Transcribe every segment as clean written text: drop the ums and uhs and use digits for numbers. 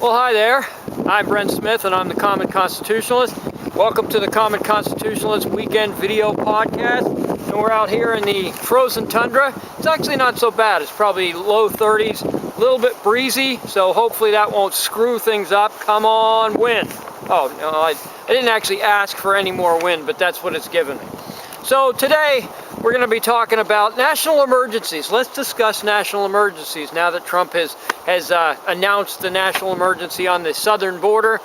Well, hi there. I'm Brent Smith, and I'm the Common Constitutionalist. Welcome to the Common Constitutionalist Weekend Video Podcast. And we're out here in the frozen tundra. It's actually not so bad. It's probably low 30s, a little bit breezy, so hopefully that won't screw things up. Come on, wind. Oh, no, I didn't actually ask for any more wind, but that's what it's given me. So today, we're going to be talking about national emergencies. Let's discuss national emergencies now that Trump has announced the national emergency on the southern border.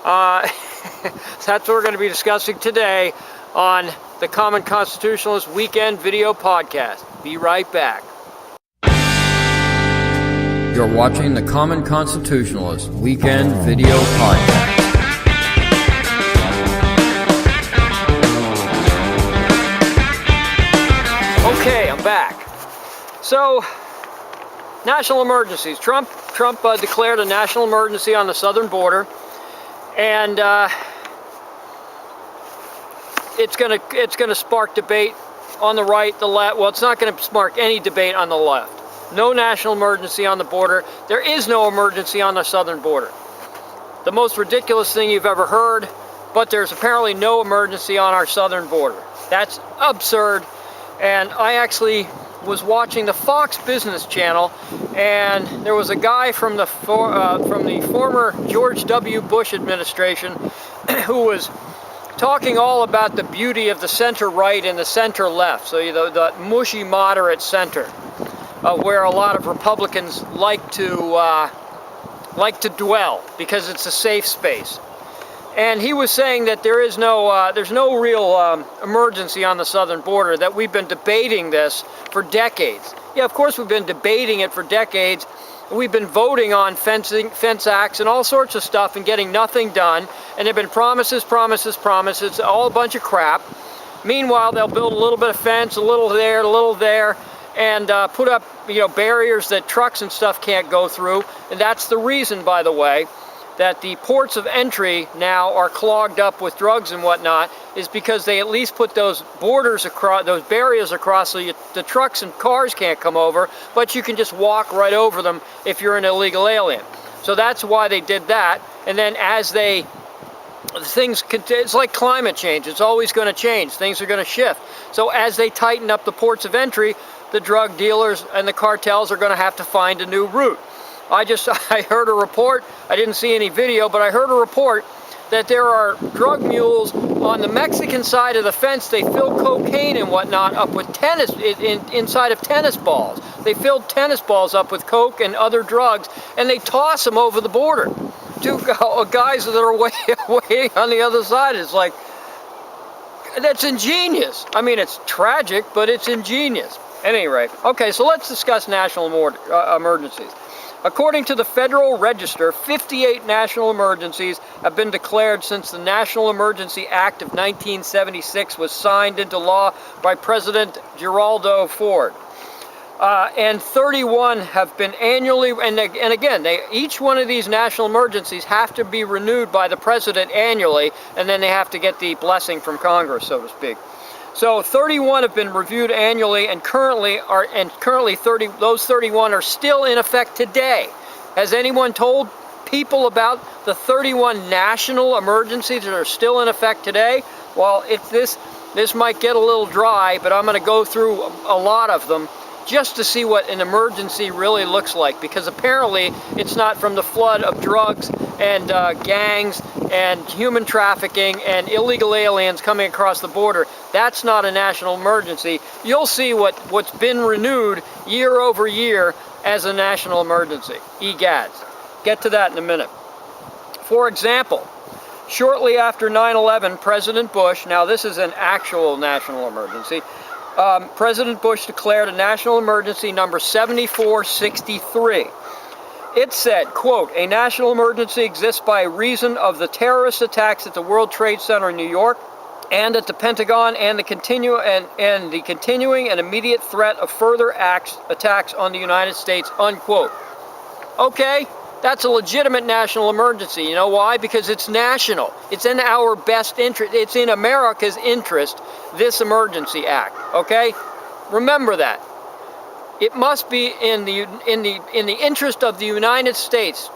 That's what we're going to be discussing today on the Common Constitutionalist Weekend Video Podcast. Be right back. You're watching the Common Constitutionalist Weekend Video Podcast. Okay, I'm back. So, national emergencies. Trump declared a national emergency on the southern border, and it's gonna spark debate on the right, the left. Well, it's not going to spark any debate on the left. No national emergency on the border. There is no emergency on the southern border. The most ridiculous thing you've ever heard, but there's apparently no emergency on our southern border. That's absurd. And I actually was watching the Fox Business Channel, and there was a guy from the former George W. Bush administration who was talking all about the beauty of the center right and the center left. So the mushy moderate center, where a lot of Republicans like to dwell because it's a safe space. And he was saying that there's no real emergency on the southern border, that we've been debating this for decades. Yeah, of course we've been debating it for decades. We've been voting on fence acts and all sorts of stuff and getting nothing done. And there have been promises, all a bunch of crap. Meanwhile, they'll build a little bit of fence, a little there, and put up barriers that trucks and stuff can't go through. And that's the reason, by the way, that the ports of entry now are clogged up with drugs and whatnot, is because they at least put those barriers across so the trucks and cars can't come over, but you can just walk right over them if you're an illegal alien. So that's why they did that. And then it's like climate change. It's always going to change. Things are going to shift. So as they tighten up the ports of entry, the drug dealers and the cartels are going to have to find a new route. I heard a report, I didn't see any video, but I heard a report that there are drug mules on the Mexican side of the fence. They fill cocaine and whatnot up with inside of tennis balls. They filled tennis balls up with coke and other drugs, and they toss them over the border. Two guys that are waiting on the other side. It's like, that's ingenious. I mean, it's tragic, but it's ingenious. At any rate, okay, so let's discuss national emergencies. According to the Federal Register, 58 national emergencies have been declared since the National Emergency Act of 1976 was signed into law by President Gerald Ford. And 31 have been annually, and again, each one of these national emergencies have to be renewed by the president annually, and then they have to get the blessing from Congress, so to speak. So 31 have been reviewed annually, and currently those 31 are still in effect today. Has anyone told people about the 31 national emergencies that are still in effect today? Well, this might get a little dry, but I'm going to go through a lot of them just to see what an emergency really looks like, because apparently it's not from the flood of drugs and gangs and human trafficking and illegal aliens coming across the border. That's not a national emergency. You'll see what's been renewed year over year as a national emergency. Egads. Get to that in a minute. For example, shortly after 9/11, President Bush, now this is an actual national emergency, President Bush declared a national emergency number 7463. It said, quote, "A national emergency exists by reason of the terrorist attacks at the World Trade Center in New York and at the Pentagon and the continuing and immediate threat of further attacks on the United States," unquote. Okay, that's a legitimate national emergency. You know why? Because it's national. It's in our best interest. It's in America's interest, this emergency act. Okay? Remember that. It must be in the interest of the United States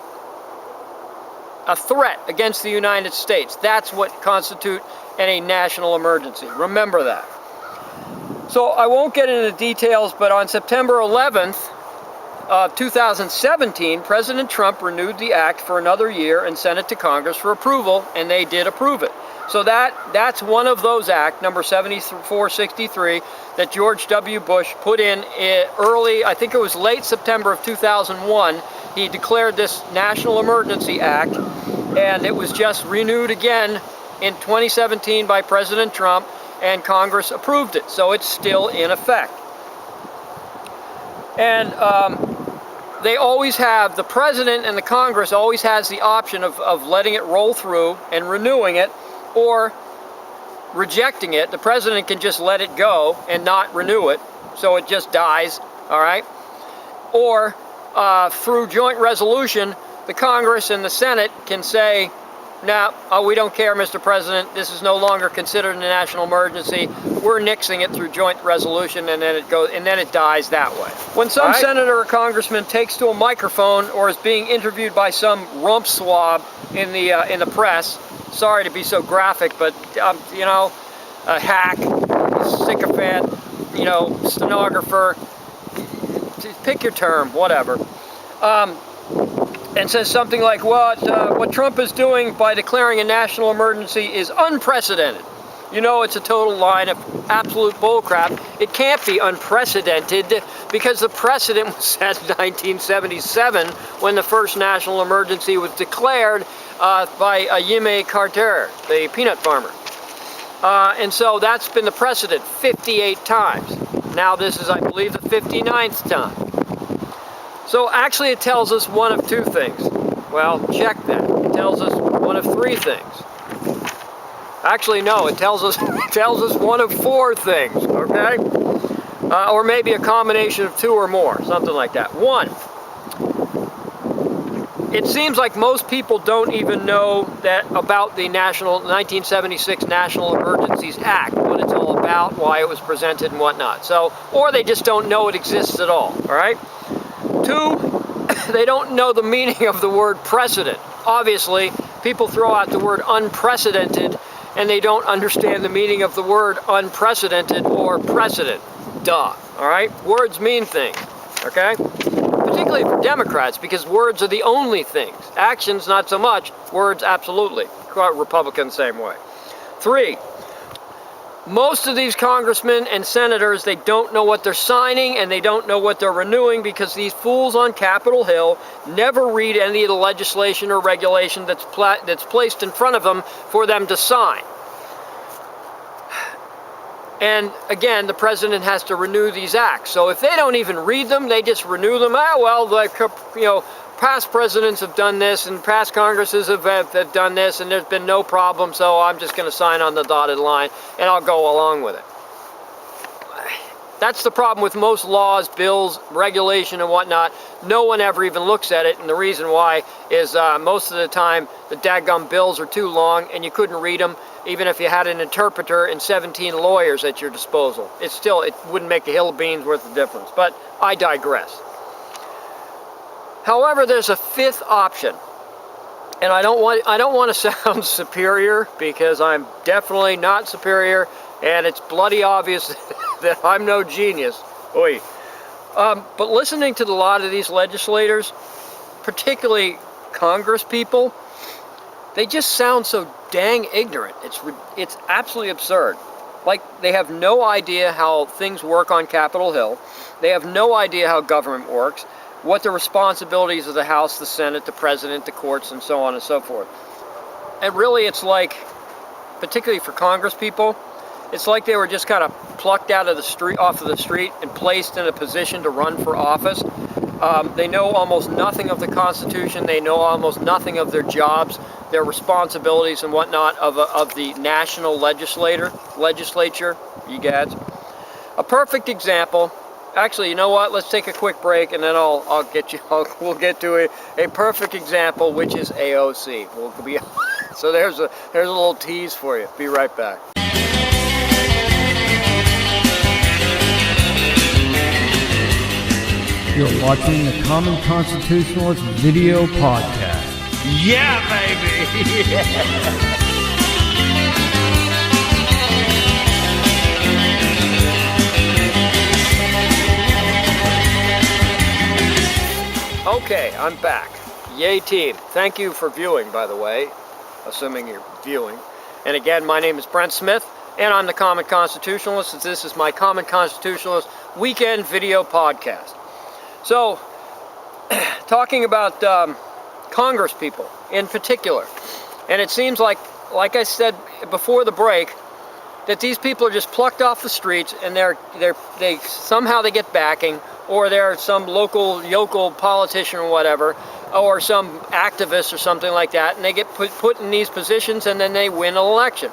a threat against the United States. That's what constitutes a national emergency. Remember that. So I won't get into details, but on September 11th of 2017, President Trump renewed the act for another year and sent it to Congress for approval, and they did approve it. So that's one of those acts, number 7463, that George W. Bush put in early, I think it was late September of 2001. He declared this National Emergency Act, and it was just renewed again in 2017 by President Trump, and Congress approved it. So it's still in effect. And they always have, the President and the Congress always has the option of letting it roll through and renewing it, or rejecting it. The President can just let it go and not renew it, so it just dies, all right? Or through joint resolution, the Congress and the Senate can say, no, we don't care, Mr. President. This is no longer considered a national emergency. We're nixing it through joint resolution, and then it dies that way. When some senator or congressman takes to a microphone or is being interviewed by some rump swab in the press, sorry to be so graphic, but you know, a hack, sycophant, you know, stenographer, pick your term, whatever. And says something like, what Trump is doing by declaring a national emergency is unprecedented. You know, it's a total line of absolute bullcrap. It can't be unprecedented because the precedent was set in 1977 when the first national emergency was declared by Jimmy Carter, the peanut farmer. And so that's been the precedent 58 times. Now this is, I believe, the 59th time. So actually it tells us one of two things. Well, check that. It tells us one of three things. Actually, no, it tells us one of four things, okay? Or maybe a combination of two or more, something like that. One, it seems like most people don't even know about the 1976 National Emergencies Act, what it's all about, why it was presented and whatnot. So, or they just don't know it exists at all, all right? Two, they don't know the meaning of the word precedent. Obviously, people throw out the word unprecedented, and they don't understand the meaning of the word unprecedented or precedent. Duh, all right? Words mean things, okay? Particularly for Democrats, because words are the only things. Actions, not so much. Words, absolutely. Republicans, same way. Three, most of these congressmen and senators, they don't know what they're signing and they don't know what they're renewing because these fools on Capitol Hill never read any of the legislation or regulation that's placed in front of them for them to sign. And again, the president has to renew these acts. So if they don't even read them, they just renew them. Past presidents have done this and past Congresses have done this and there's been no problem, so I'm just going to sign on the dotted line and I'll go along with it. That's the problem with most laws, bills, regulation and whatnot. No one ever even looks at it, and the reason why is most of the time the dadgum bills are too long and you couldn't read them even if you had an interpreter and 17 lawyers at your disposal. It wouldn't make a hill of beans worth of difference, but I digress. However, there's a fifth option, and I don't want to sound superior because I'm definitely not superior, and it's bloody obvious that I'm no genius. Oy. But listening to a lot of these legislators, particularly Congress people, they just sound so dang ignorant. It's absolutely absurd. Like, they have no idea how things work on Capitol Hill. They have no idea how government works, what the responsibilities of the House, the Senate, the President, the courts, and so on and so forth. And really, it's like, particularly for Congress people, it's like they were just kind of plucked off of the street and placed in a position to run for office. They know almost nothing of the Constitution. They know almost nothing of their jobs, their responsibilities and whatnot of the national legislature, you gads. A perfect example. Actually, you know what? Let's take a quick break, and then we'll get to a perfect example, which is AOC. So there's a little tease for you. Be right back. You're watching the Common Constitutionalist video podcast. Yeah, baby. Okay, I'm back. Yay team. Thank you for viewing, by the way, assuming you're viewing. And again, my name is Brent Smith, and I'm the Common Constitutionalist, and this is my Common Constitutionalist weekend video podcast. So, talking about Congress people in particular, and it seems like I said before the break, that these people are just plucked off the streets, and they somehow they get backing, or they're some local yokel politician or whatever, or some activist or something like that, and they get put in these positions, and then they win an election.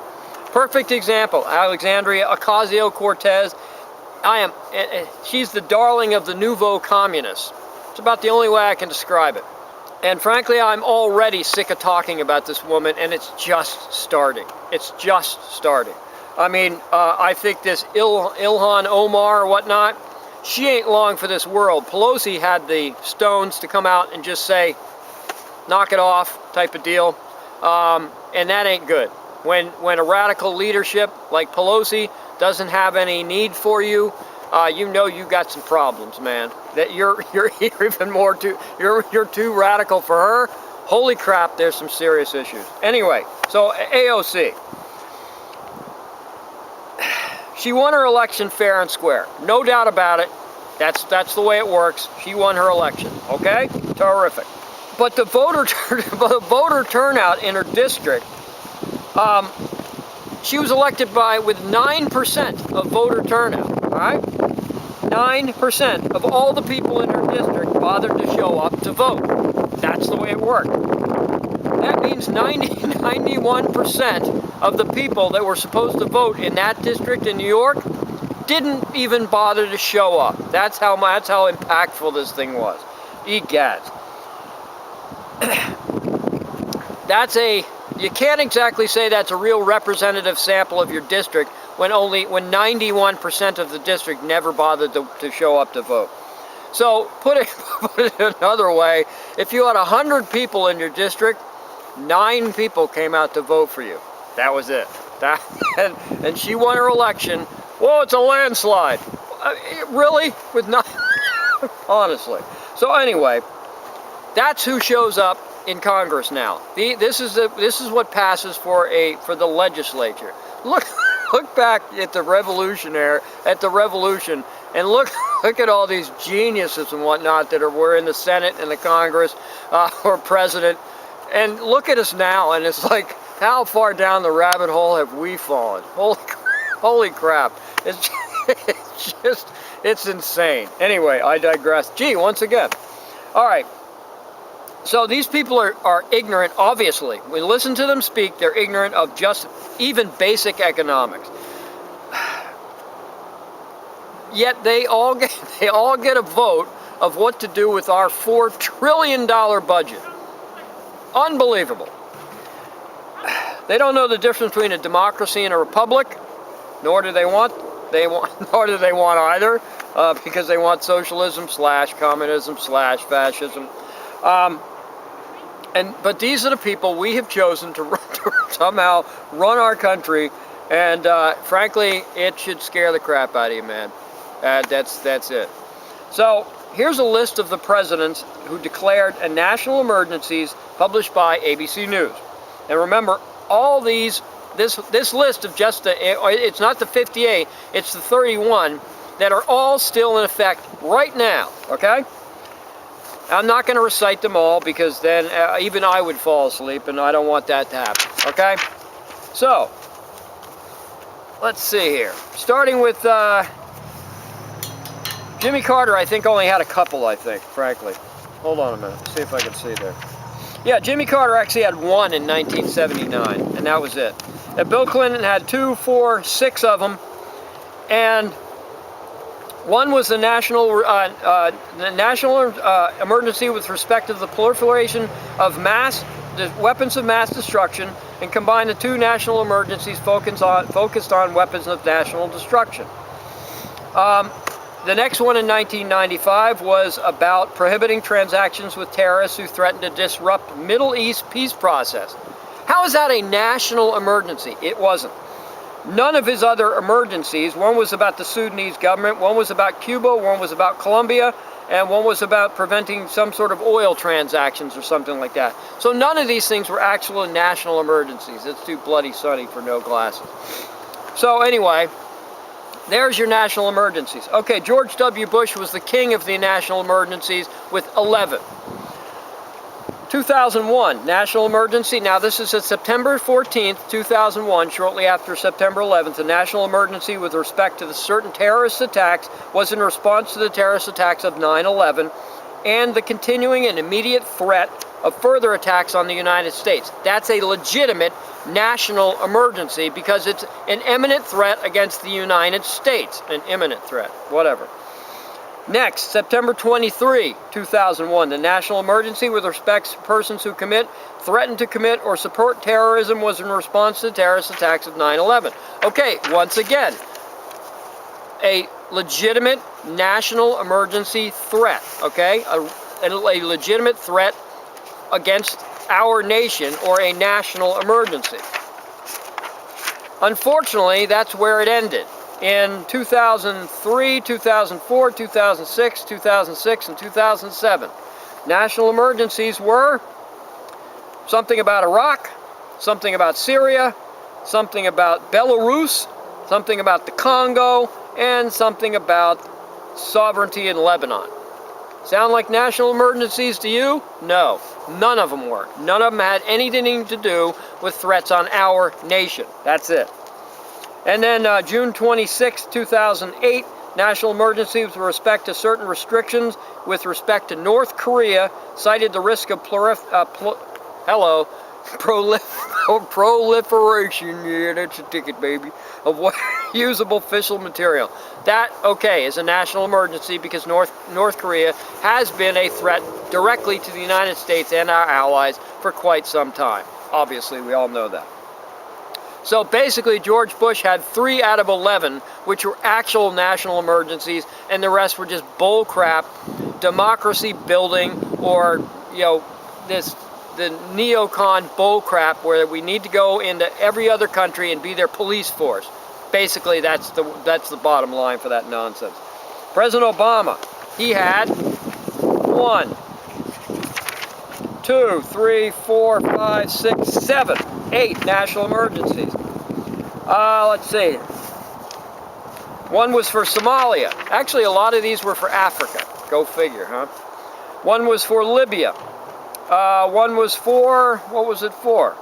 Perfect example, Alexandria Ocasio-Cortez. She's the darling of the nouveau communists. It's about the only way I can describe it. And frankly, I'm already sick of talking about this woman, and it's just starting. It's just starting. I mean, I think this Ilhan Omar or whatnot, she ain't long for this world. Pelosi had the stones to come out and just say, knock it off type of deal. And that ain't good. When a radical leadership like Pelosi doesn't have any need for you, you know you got some problems, man. That you're even more you're too radical for her. Holy crap, there's some serious issues. Anyway, so AOC. She won her election fair and square. No doubt about it. That's the way it works. She won her election. Okay? Terrific. But the voter turnout in her district, she was elected with 9% of voter turnout. All right? 9% of all the people in her district bothered to show up to vote. That's the way it worked. That means 91% of the people that were supposed to vote in that district in New York didn't even bother to show up. That's how impactful this thing was. Egads. You can't exactly say that's a real representative sample of your district when 91% of the district never bothered to show up to vote. So put it another way, if you had 100 people in your district, 9 people came out to vote for you. That was it. And she won her election. Whoa, it's a landslide. Really? With 9? Honestly. So anyway, that's who shows up in Congress now. This is what passes for the legislature. Look back at the revolution, and look at all these geniuses and whatnot that were in the Senate and the Congress, or president. And look at us now, and it's like, how far down the rabbit hole have we fallen? Holy crap. It's insane. Anyway, I digress. Gee, once again. All right. So these people are ignorant, obviously. We listen to them speak, they're ignorant of just even basic economics. Yet they all get a vote of what to do with our $4 trillion budget. Unbelievable. They don't know the difference between a democracy and a republic, nor do they want either, because they want socialism / communism / fascism. But these are the people we have chosen to somehow run our country, and frankly, it should scare the crap out of you, man. That's it. So here's a list of the presidents who declared a national emergencies published by ABC News. And remember, all this list of it's not the 58, it's the 31 that are all still in effect right now, okay? I'm not going to recite them all because then even I would fall asleep, and I don't want that to happen, okay? So, let's see here. Starting with Jimmy Carter, I think only had a couple, frankly. Hold on a minute, see if I can see there. Yeah, Jimmy Carter actually had one in 1979, and that was it. And Bill Clinton had 2, 4, 6 of them, and one was the national emergency with respect to the proliferation of weapons of mass destruction, and combined the 2 national emergencies focused on weapons of national destruction. The next one in 1995 was about prohibiting transactions with terrorists who threatened to disrupt Middle East peace process. How is that a national emergency? It wasn't. None of his other emergencies, one was about the Sudanese government, one was about Cuba, one was about Colombia, and one was about preventing some sort of oil transactions or something like that. So none of these things were actual national emergencies. It's too bloody sunny for no glasses. So anyway, there's your national emergencies. Okay, George W. Bush was the king of the national emergencies with 11. 2001, national emergency. Now this is at September 14th, 2001, shortly after September 11th. A national emergency with respect to the certain terrorist attacks was in response to the terrorist attacks of 9/11 and the continuing and immediate threat of further attacks on the United States. That's a legitimate national emergency because it's an imminent threat against the United States. An imminent threat, whatever. Next, September 23, 2001, the national emergency with respect to persons who commit, threaten to commit, or support terrorism was in response to the terrorist attacks of 9/11. Okay, once again, a legitimate national emergency threat, okay? A legitimate threat against our nation or a national emergency. Unfortunately, that's where it ended. In 2003, 2004, 2006, 2006, and 2007. National emergencies were something about Iraq, something about Syria, something about Belarus, something about the Congo, and something about sovereignty in Lebanon. Sound like national emergencies to you? No, none of them were. None of them had anything to do with threats on our nation. That's it. And then June 26, 2008, national emergency with respect to certain restrictions with respect to North Korea cited the risk of proliferation, yeah, that's a ticket, baby, of usable fissile material. That, okay, is a national emergency because North Korea has been a threat directly to the United States and our allies for quite some time. Obviously, we all know that. So basically, George Bush had 3 out of 11, which were actual national emergencies, and the rest were just bull crap, democracy building, or, you know, the neocon bull crap where we need to go into every other country and be their police force. Basically, that's the bottom line for that nonsense. President Obama, he had 1, 2, 3, 4, 5, 6, 7, 8 national emergencies. Let's see. 1 was for Somalia. Actually, a lot of these were for Africa. Go figure, huh? 1 was for Libya. 1 was for, what was it for?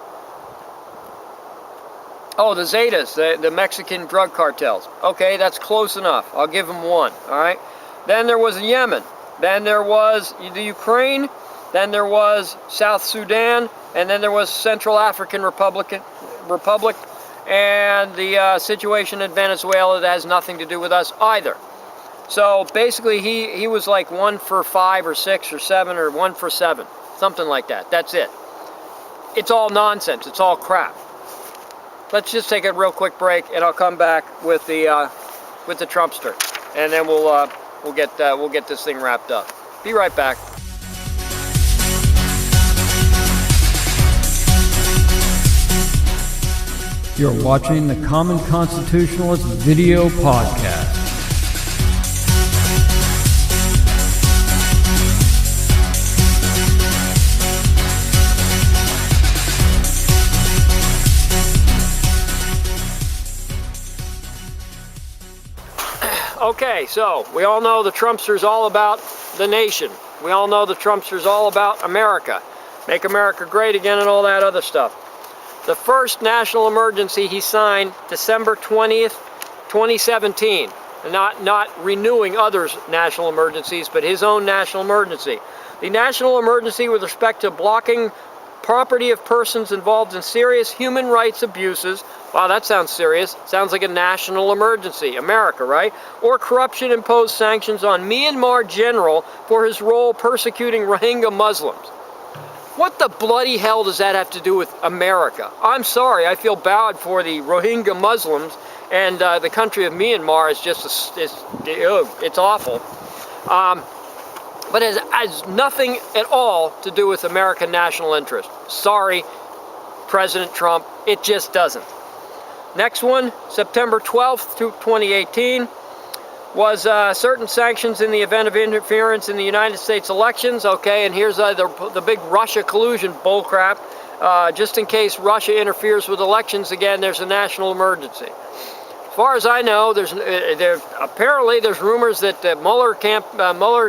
Oh, the Zetas, the Mexican drug cartels. Okay, that's close enough. I'll give them 1, all right? Then there was Yemen. Then there was the Ukraine. Then there was South Sudan. And then there was Central African Republic, and the situation in Venezuela that has nothing to do with us either. So basically, he was like 1 for 5 or 6 or 7 or 1 for 7. Something like that. That's it. It's all nonsense. It's all crap. Let's just take a real quick break, and I'll come back with the Trumpster, and then we'll get this thing wrapped up. Be right back. You're watching the Common Constitutionalist video podcast. Okay, so we all know the Trumpster's all about the nation. We all know the Trumpster's all about America. Make America great again and all that other stuff. The first national emergency he signed December 20th, 2017. Not renewing others' national emergencies, but his own national emergency. The national emergency with respect to blocking property of persons involved in serious human rights abuses. Wow, that sounds serious. Sounds like a national emergency. America, right? Or corruption imposed sanctions on Myanmar general for his role persecuting Rohingya Muslims. What the bloody hell does that have to do with America? I'm sorry, I feel bad for the Rohingya Muslims, and the country of Myanmar is just, it's awful. But it has nothing at all to do with American national interest. Sorry, President Trump, it just doesn't. Next one, September 12th, 2018, was certain sanctions in the event of interference in the United States elections. Okay, and here's the big Russia collusion bullcrap. Just in case Russia interferes with elections again, there's a national emergency. As far as I know, apparently there's rumors that the Mueller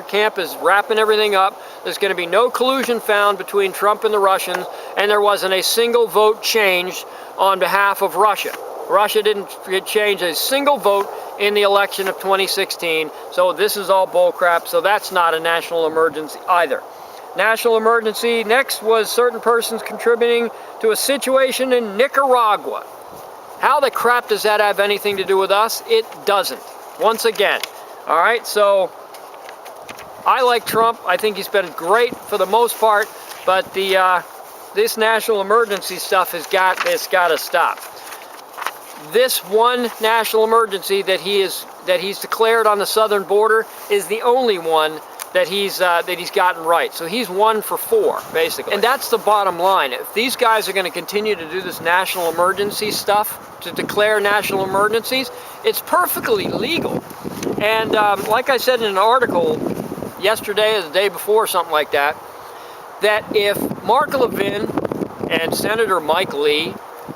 camp is wrapping everything up. There's going to be no collusion found between Trump and the Russians, and there wasn't a single vote changed on behalf of Russia. Russia didn't change a single vote in the election of 2016, so this is all bullcrap, so that's not a national emergency either. National emergency next was certain persons contributing to a situation in Nicaragua. How the crap does that have anything to do with us? It doesn't. Once again. All right, so I like Trump. I think he's been great for the most part, but this national emergency stuff has got to stop. This one national emergency that he's declared on the southern border is the only one that he's gotten right. So he's 1 for 4, basically. And that's the bottom line. If these guys are going to continue to do this national emergency stuff, to declare national emergencies, it's perfectly legal. And like I said in an article yesterday or the day before, something like that, that if Mark Levin and Senator Mike Lee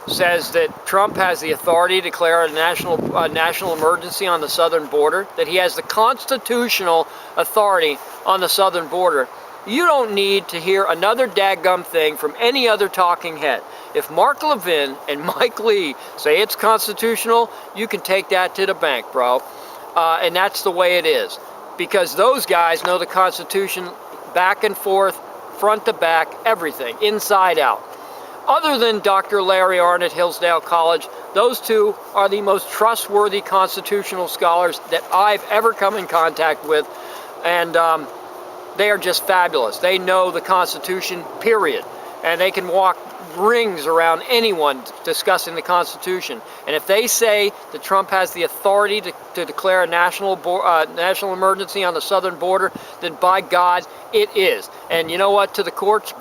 says that Trump has the authority to declare a national emergency on the southern border, that he has the constitutional authority on the southern border, you don't need to hear another dadgum thing from any other talking head. If Mark Levin and Mike Lee say it's constitutional, you can take that to the bank, bro. And that's the way it is. Because those guys know the Constitution back and forth, front to back, everything, inside out. Other than Dr. Larry Arnn at Hillsdale College, those two are the most trustworthy constitutional scholars that I've ever come in contact with, and they are just fabulous. They know the Constitution, period, and they can walk rings around anyone discussing the Constitution. And if they say that Trump has the authority to declare a national emergency on the southern border, then by God, it is. And you know what? To the courts,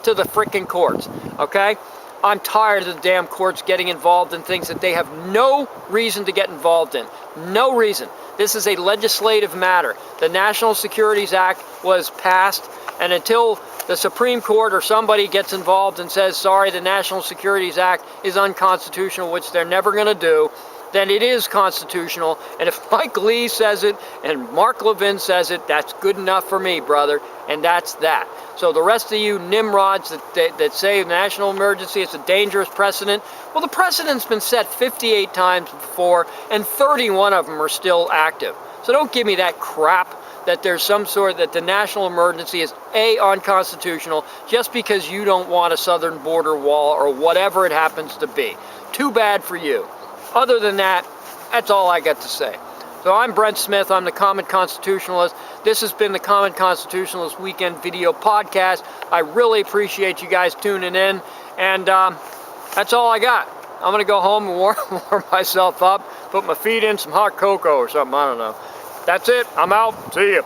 to the frickin' courts, okay? I'm tired of the damn courts getting involved in things that they have no reason to get involved in. No reason. This is a legislative matter. The National Securities Act was passed, and until the Supreme Court or somebody gets involved and says, sorry, the National Securities Act is unconstitutional, which they're never going to do, then it is constitutional. And if Mike Lee says it and Mark Levin says it, that's good enough for me, brother. And that's that. So the rest of you nimrods that say national emergency is a dangerous precedent, well, the precedent's been set 58 times before, and 31 of them are still active. So don't give me that crap that there's some sort that the national emergency is unconstitutional just because you don't want a southern border wall or whatever it happens to be. Too bad for you. Other than that, that's all I got to say. So I'm Brent Smith. I'm the Common Constitutionalist. This has been the Common Constitutionalist Weekend Video Podcast. I really appreciate you guys tuning in. And that's all I got. I'm going to go home and warm myself up, put my feet in some hot cocoa or something. I don't know. That's it. I'm out. See you.